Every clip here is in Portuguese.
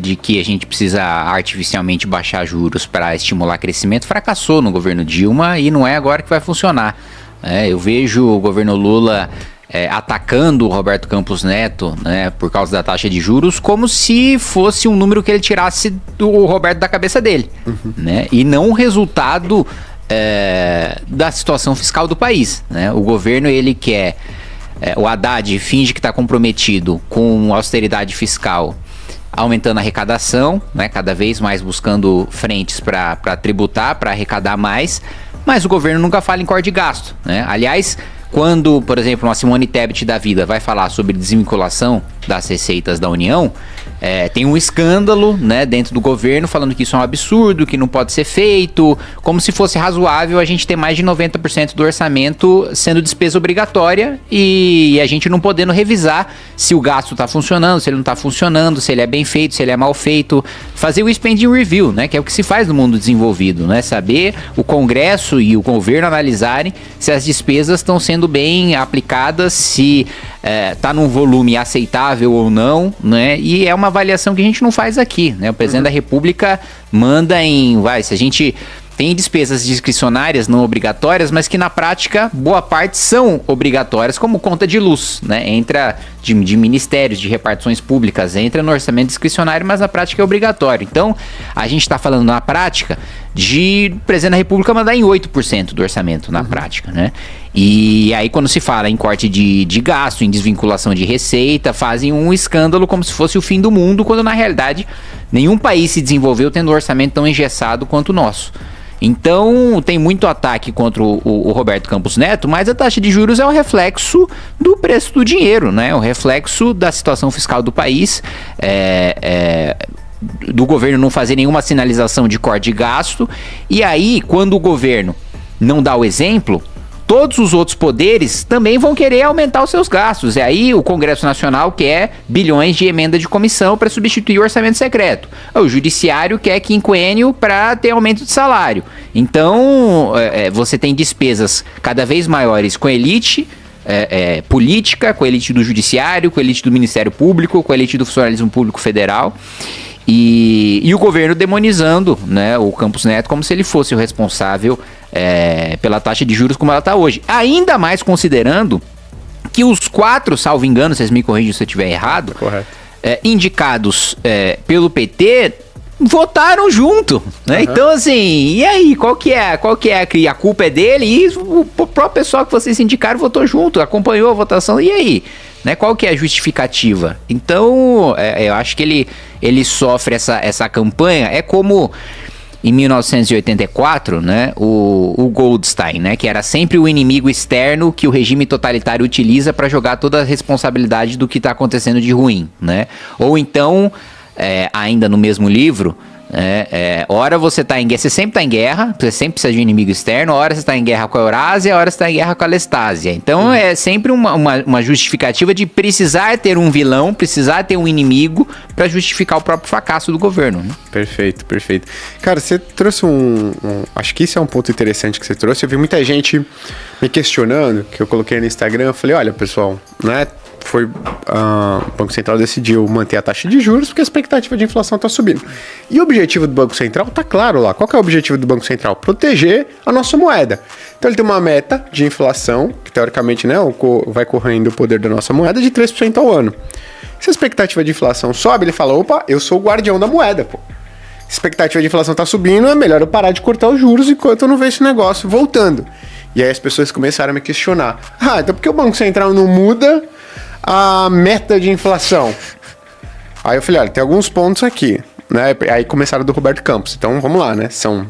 de que a gente precisa artificialmente baixar juros para estimular crescimento fracassou no governo Dilma e não é agora que vai funcionar. Eu vejo o governo Lula atacando o Roberto Campos Neto, né, por causa da taxa de juros, como se fosse um número que ele tirasse do Roberto da cabeça dele, né, e não o resultado da situação fiscal do país, né? O governo, ele quer... o Haddad finge que está comprometido com austeridade fiscal, aumentando a arrecadação, né, cada vez mais buscando frentes para tributar, para arrecadar mais, mas o governo nunca fala em corte de gasto, né? Aliás, quando, por exemplo, uma Simone Tebet da vida vai falar sobre desvinculação das receitas da União, tem um escândalo, né, dentro do governo falando que isso é um absurdo, que não pode ser feito, como se fosse razoável a gente ter mais de 90% do orçamento sendo despesa obrigatória e a gente não podendo revisar se o gasto está funcionando, se ele não está funcionando, se ele é bem feito, se ele é mal feito, fazer o spending review, né, que é o que se faz no mundo desenvolvido, né, saber o Congresso e o governo analisarem se as despesas estão sendo bem aplicadas, se está num volume aceitável ou não, né, e é uma avaliação que a gente não faz aqui, né? O presidente da República manda se a gente tem despesas discricionárias não obrigatórias, mas que na prática boa parte são obrigatórias, como conta de luz, né? Entra de ministérios, de repartições públicas, entra no orçamento discricionário, mas na prática é obrigatório. Então, a gente está falando na prática de o presidente da República mandar em 8% do orçamento na prática, né? E aí quando se fala em corte de gasto, em desvinculação de receita, fazem um escândalo como se fosse o fim do mundo, quando na realidade nenhum país se desenvolveu tendo um orçamento tão engessado quanto o nosso. Então tem muito ataque contra o Roberto Campos Neto, mas a taxa de juros é o reflexo do preço do dinheiro, né? O reflexo da situação fiscal do país, do governo não fazer nenhuma sinalização de corte de gasto, e aí quando o governo não dá o exemplo, todos os outros poderes também vão querer aumentar os seus gastos. E aí o Congresso Nacional quer bilhões de emenda de comissão para substituir o orçamento secreto. O Judiciário quer quinquênio para ter aumento de salário. Então, você tem despesas cada vez maiores com a elite política, com a elite do Judiciário, com a elite do Ministério Público, com a elite do funcionalismo público federal. E o governo demonizando, né, o Campos Neto como se ele fosse o responsável pela taxa de juros como ela está hoje. Ainda mais considerando que os 4, salvo engano, vocês me corrigem se eu estiver errado, correto, indicados pelo PT, votaram junto, né? Então, assim, e aí, qual que é a culpa é dele? E o próprio pessoal que vocês indicaram votou junto, acompanhou a votação, e aí? Né? Qual que é a justificativa? Então, eu acho que ele sofre essa campanha, é como em 1984, né, o Goldstein, né, que era sempre o inimigo externo que o regime totalitário utiliza para jogar toda a responsabilidade do que está acontecendo de ruim, né? Ou então, ainda no mesmo livro, ora você tá em guerra, você sempre está em guerra, você sempre precisa de um inimigo externo, ora você está em guerra com a Eurásia, ora você está em guerra com a Lestásia. Então é sempre uma justificativa de precisar ter um vilão, precisar ter um inimigo para justificar o próprio fracasso do governo, né? Perfeito, perfeito. Cara, você trouxe acho que isso é um ponto interessante que você trouxe. Eu vi muita gente me questionando, que eu coloquei no Instagram, eu falei, olha pessoal, né? O Banco Central decidiu manter a taxa de juros porque a expectativa de inflação está subindo. E o objetivo do Banco Central está claro lá. Qual que é o objetivo do Banco Central? Proteger a nossa moeda. Então ele tem uma meta de inflação, que teoricamente, né, vai correndo o poder da nossa moeda, de 3% ao ano. Se a expectativa de inflação sobe, ele fala, opa, eu sou o guardião da moeda, pô. Se a expectativa de inflação está subindo, é melhor eu parar de cortar os juros enquanto eu não vejo esse negócio voltando. E aí as pessoas começaram a me questionar. Então por que o Banco Central não muda a meta de inflação? Aí eu falei, olha, tem alguns pontos aqui, né? Aí começaram do Roberto Campos. Então vamos lá, né? São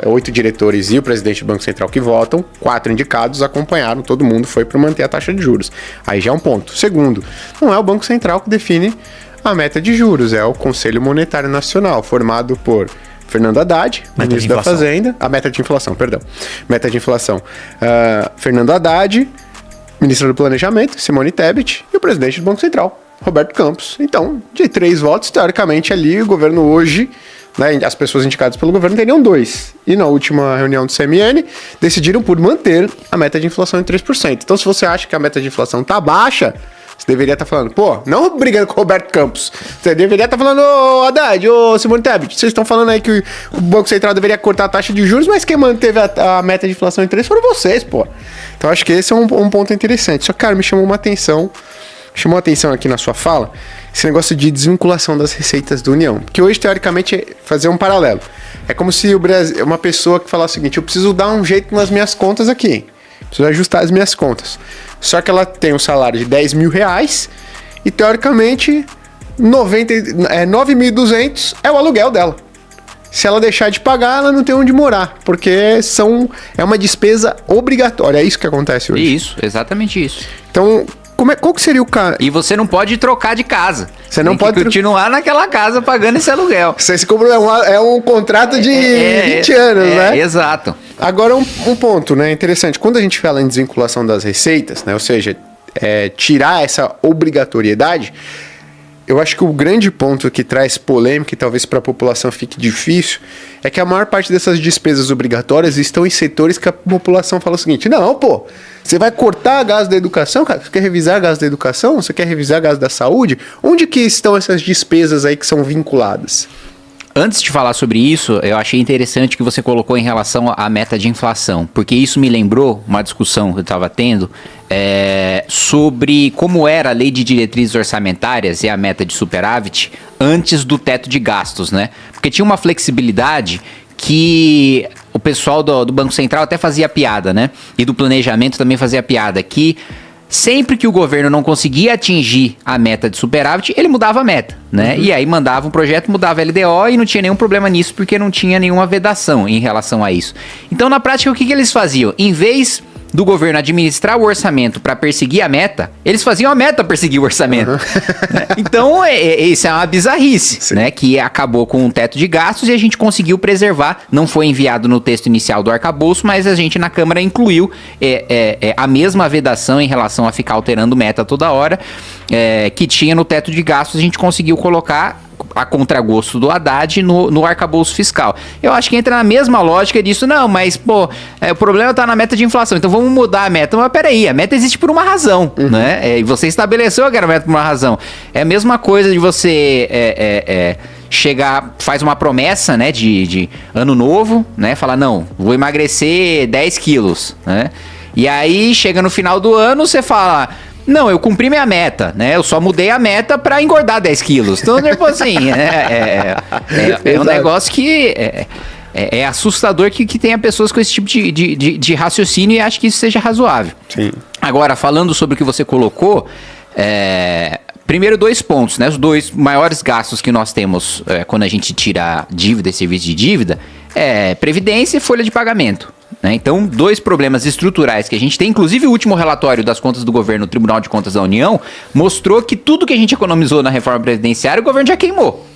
8 diretores e o presidente do Banco Central que votam, 4 indicados acompanharam, todo mundo foi para manter a taxa de juros. Aí já é um ponto. Segundo, não é o Banco Central que define a meta de juros, é o Conselho Monetário Nacional, formado por Fernando Haddad, ministro da Fazenda, a meta de inflação, perdão. Meta de inflação. Fernando Haddad, ministro do Planejamento, Simone Tebet, e o presidente do Banco Central, Roberto Campos. Então, de 3 votos, teoricamente, ali o governo hoje, né, as pessoas indicadas pelo governo teriam 2. E na última reunião do CMN, decidiram por manter a meta de inflação em 3%. Então, se você acha que a meta de inflação está baixa, Você deveria estar falando, pô, não brigando com o Roberto Campos. Você deveria estar falando, ô Haddad, ô Simone Tebet, vocês estão falando aí que o Banco Central deveria cortar a taxa de juros, mas quem manteve a meta de inflação em 3 foram vocês, pô. Então acho que esse é um ponto interessante. Só que, cara, me chamou a atenção aqui na sua fala, esse negócio de desvinculação das receitas da União. Porque hoje, teoricamente, fazer um paralelo. É como se o Brasil, uma pessoa que falasse o seguinte, eu preciso dar um jeito nas minhas contas aqui. Preciso ajustar as minhas contas. Só que ela tem um salário de 10 mil reais e, teoricamente, 9.200 é o aluguel dela. Se ela deixar de pagar, ela não tem onde morar, porque é uma despesa obrigatória. É isso que acontece hoje. Isso, exatamente isso. Então, qual que seria o cara? E você não pode trocar de casa. Você não pode continuar naquela casa pagando esse aluguel. Você se comprou, é um contrato de 20 anos, né? Exato. Agora, um ponto, né, interessante. Quando a gente fala em desvinculação das receitas, né, ou seja, tirar essa obrigatoriedade, eu acho que o grande ponto que traz polêmica e talvez para a população fique difícil é que a maior parte dessas despesas obrigatórias estão em setores que a população fala o seguinte, não, pô, você vai cortar gasto da educação, cara? Você quer revisar gasto da educação? Você quer revisar gasto da saúde? Onde que estão essas despesas aí que são vinculadas? Antes de falar sobre isso, eu achei interessante que você colocou em relação à meta de inflação, porque isso me lembrou uma discussão que eu estava tendo sobre como era a lei de diretrizes orçamentárias e a meta de superávit antes do teto de gastos, né? Porque tinha uma flexibilidade que o pessoal do Banco Central até fazia piada, né? E do planejamento também fazia piada, que sempre que o governo não conseguia atingir a meta de superávit, ele mudava a meta, né? E aí mandava um projeto, mudava a LDO e não tinha nenhum problema nisso, porque não tinha nenhuma vedação em relação a isso. Então, na prática, o que eles faziam? Em vez do governo administrar o orçamento para perseguir a meta, eles faziam a meta perseguir o orçamento. Né? Então, isso é uma bizarrice, né? Que acabou com o teto de gastos e a gente conseguiu preservar. Não foi enviado no texto inicial do arcabouço, mas a gente na Câmara incluiu a mesma vedação em relação a ficar alterando meta toda hora que tinha no teto de gastos. A gente conseguiu colocar a contragosto do Haddad no arcabouço fiscal. Eu acho que entra na mesma lógica disso, não, mas, pô, o problema tá na meta de inflação, então vamos mudar a meta. Mas peraí, a meta existe por uma razão, né? E você estabeleceu aquela meta por uma razão. É a mesma coisa de você chegar, faz uma promessa, né, de ano novo, né, falar, não, vou emagrecer 10 quilos, né? E aí, chega no final do ano, você fala... Não, eu cumpri minha meta, né? Eu só mudei a meta pra engordar 10 quilos. Então, tipo assim, é um negócio que é assustador que tenha pessoas com esse tipo de raciocínio e acho que isso seja razoável. Sim. Agora, falando sobre o que você colocou, primeiro 2 pontos, né? Os 2 maiores gastos que nós temos quando a gente tira dívida e serviço de dívida é previdência e folha de pagamento. Né? Então, 2 problemas estruturais que a gente tem, inclusive o último relatório das contas do governo, o Tribunal de Contas da União, mostrou que tudo que a gente economizou na reforma previdenciária, o governo já queimou.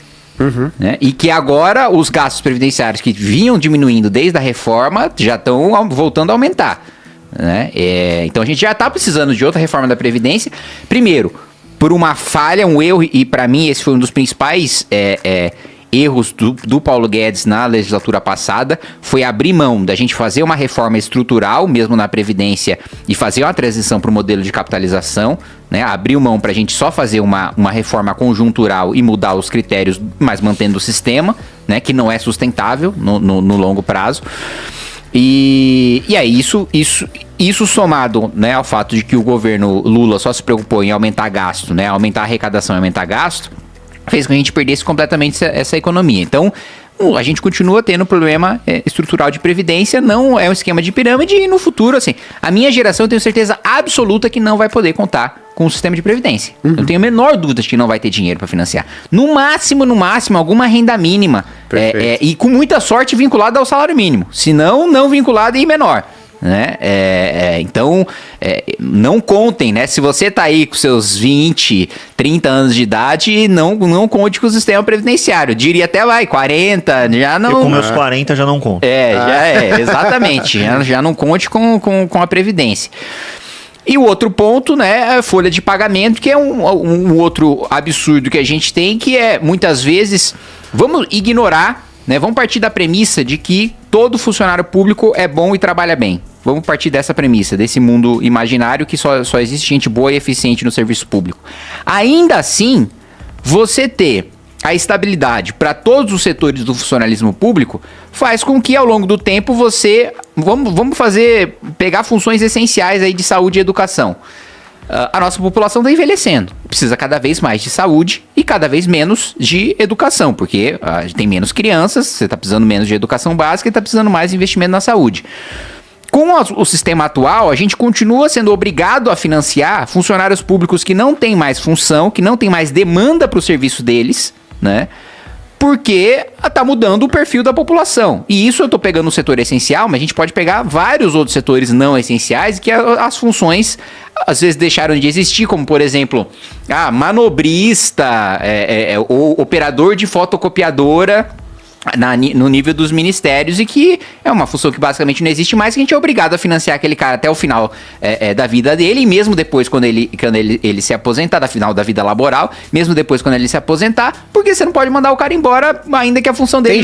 Né? E que agora os gastos previdenciários que vinham diminuindo desde a reforma já estão voltando a aumentar. Né? Então, a gente já está precisando de outra reforma da Previdência. Primeiro, por uma falha, um erro, e para mim esse foi um dos principais erros do Paulo Guedes na legislatura passada, foi abrir mão da gente fazer uma reforma estrutural, mesmo na Previdência, e fazer uma transição para o modelo de capitalização, né? Abriu mão para a gente só fazer uma reforma conjuntural e mudar os critérios, mas mantendo o sistema, né? Que não é sustentável no longo prazo. E aí isso somado, né, ao fato de que o governo Lula só se preocupou em aumentar gasto, né? Aumentar a arrecadação e aumentar gasto, fez com que a gente perdesse completamente essa economia. Então, a gente continua tendo problema estrutural de previdência, não é um esquema de pirâmide e no futuro, assim, a minha geração eu tenho certeza absoluta que não vai poder contar com o sistema de previdência. Eu tenho a menor dúvida de que não vai ter dinheiro para financiar. No máximo, alguma renda mínima e com muita sorte vinculada ao salário mínimo. Se não vinculada e menor. Né? Então, não contem, né? Se você tá aí com seus 20, 30 anos de idade, não conte com o sistema previdenciário. Diria até 40, já não... Eu com meus 40 já não conto. Exatamente. já não conte com a Previdência. E o outro ponto, né, é a folha de pagamento, que é um outro absurdo que a gente tem, que é, muitas vezes, vamos ignorar, né, vamos partir da premissa de que todo funcionário público é bom e trabalha bem. Vamos partir dessa premissa, desse mundo imaginário que só existe gente boa e eficiente no serviço público. Ainda assim, você ter a estabilidade para todos os setores do funcionalismo público faz com que ao longo do tempo você... Vamos pegar funções essenciais aí de saúde e educação. A nossa população está envelhecendo. Precisa cada vez mais de saúde e cada vez menos de educação, porque tem menos crianças, você está precisando menos de educação básica e está precisando mais de investimento na saúde. Com o sistema atual, a gente continua sendo obrigado a financiar funcionários públicos que não têm mais função, que não têm mais demanda para o serviço deles, né? Porque tá mudando o perfil da população. E isso eu tô pegando o setor essencial, mas a gente pode pegar vários outros setores não essenciais que as funções às vezes deixaram de existir, como por exemplo, manobrista, ou operador de fotocopiadora no nível dos ministérios, e que é uma função que basicamente não existe mais, que a gente é obrigado a financiar aquele cara até o final da vida dele, e mesmo depois quando ele se aposentar, da final da vida laboral, mesmo depois quando ele se aposentar, porque você não pode mandar o cara embora, ainda que a função dele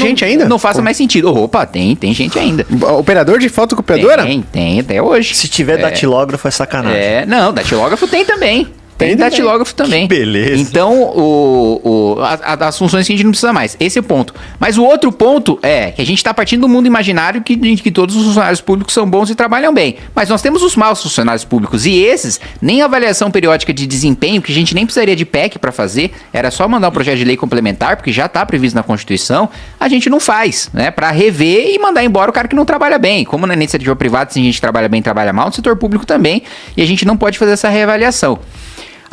não faça mais sentido. Opa, tem gente ainda. Operador de fotocopiadora? Tem até hoje. Se tiver datilógrafo é sacanagem. Não, datilógrafo tem também. Tem datilógrafo também. Que beleza. Então, as funções que a gente não precisa mais. Esse é o ponto. Mas o outro ponto é que a gente está partindo do mundo imaginário que todos os funcionários públicos são bons e trabalham bem. Mas nós temos os maus funcionários públicos. E esses, nem avaliação periódica de desempenho, que a gente nem precisaria de PEC para fazer, era só mandar um projeto de lei complementar, porque já está previsto na Constituição, a gente não faz, né? Para rever e mandar embora o cara que não trabalha bem. Como na iniciativa privada, se a gente trabalha bem, trabalha mal, no setor público também. E a gente não pode fazer essa reavaliação.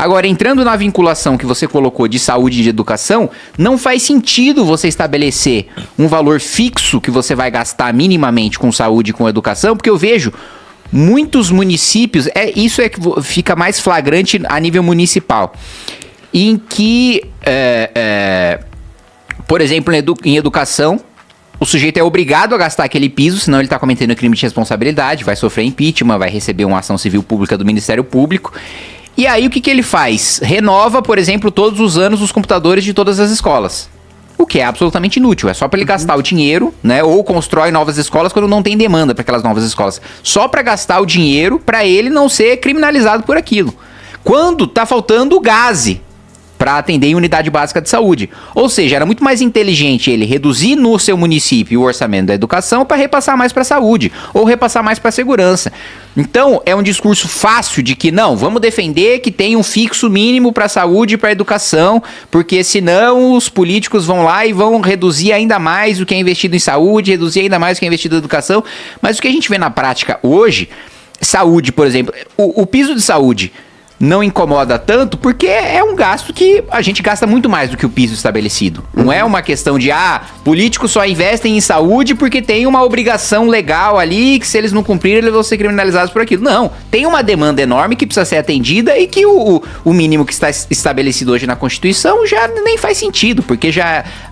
Agora, entrando na vinculação que você colocou de saúde e de educação, não faz sentido você estabelecer um valor fixo que você vai gastar minimamente com saúde e com educação, porque eu vejo muitos municípios, isso é que fica mais flagrante a nível municipal, em que, por exemplo, em educação, o sujeito é obrigado a gastar aquele piso, senão ele está cometendo crime de responsabilidade, vai sofrer impeachment, vai receber uma ação civil pública do Ministério Público. E aí o que ele faz? Renova, por exemplo, todos os anos os computadores de todas as escolas. O que é absolutamente inútil. É só para ele gastar o dinheiro, né? Ou constrói novas escolas quando não tem demanda para aquelas novas escolas. Só para gastar o dinheiro para ele não ser criminalizado por aquilo. Quando tá faltando gás para atender em unidade básica de saúde. Ou seja, era muito mais inteligente ele reduzir no seu município o orçamento da educação para repassar mais para a saúde, ou repassar mais para a segurança. Então, é um discurso fácil de que não, vamos defender que tem um fixo mínimo para a saúde e para a educação, porque senão os políticos vão lá e vão reduzir ainda mais o que é investido em saúde, reduzir ainda mais o que é investido em educação. Mas o que a gente vê na prática hoje, saúde, por exemplo, o piso de saúde não incomoda tanto porque é um gasto que a gente gasta muito mais do que o piso estabelecido. Não é uma questão de, políticos só investem em saúde porque tem uma obrigação legal ali que se eles não cumprirem eles vão ser criminalizados por aquilo. Não, tem uma demanda enorme que precisa ser atendida e que o mínimo que está estabelecido hoje na Constituição já nem faz sentido, porque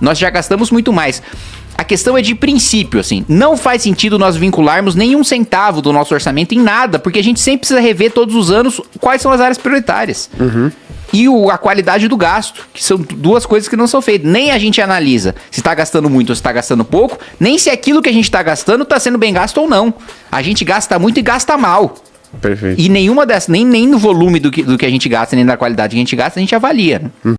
nós já gastamos muito mais. A questão é de princípio, assim, não faz sentido nós vincularmos nenhum centavo do nosso orçamento em nada, porque a gente sempre precisa rever todos os anos quais são as áreas prioritárias. E a qualidade do gasto, que são duas coisas que não são feitas. Nem a gente analisa se está gastando muito ou se está gastando pouco, nem se aquilo que a gente está gastando está sendo bem gasto ou não. A gente gasta muito e gasta mal. Perfeito. E nenhuma dessas, nem no volume do que a gente gasta, nem na qualidade que a gente gasta, a gente avalia.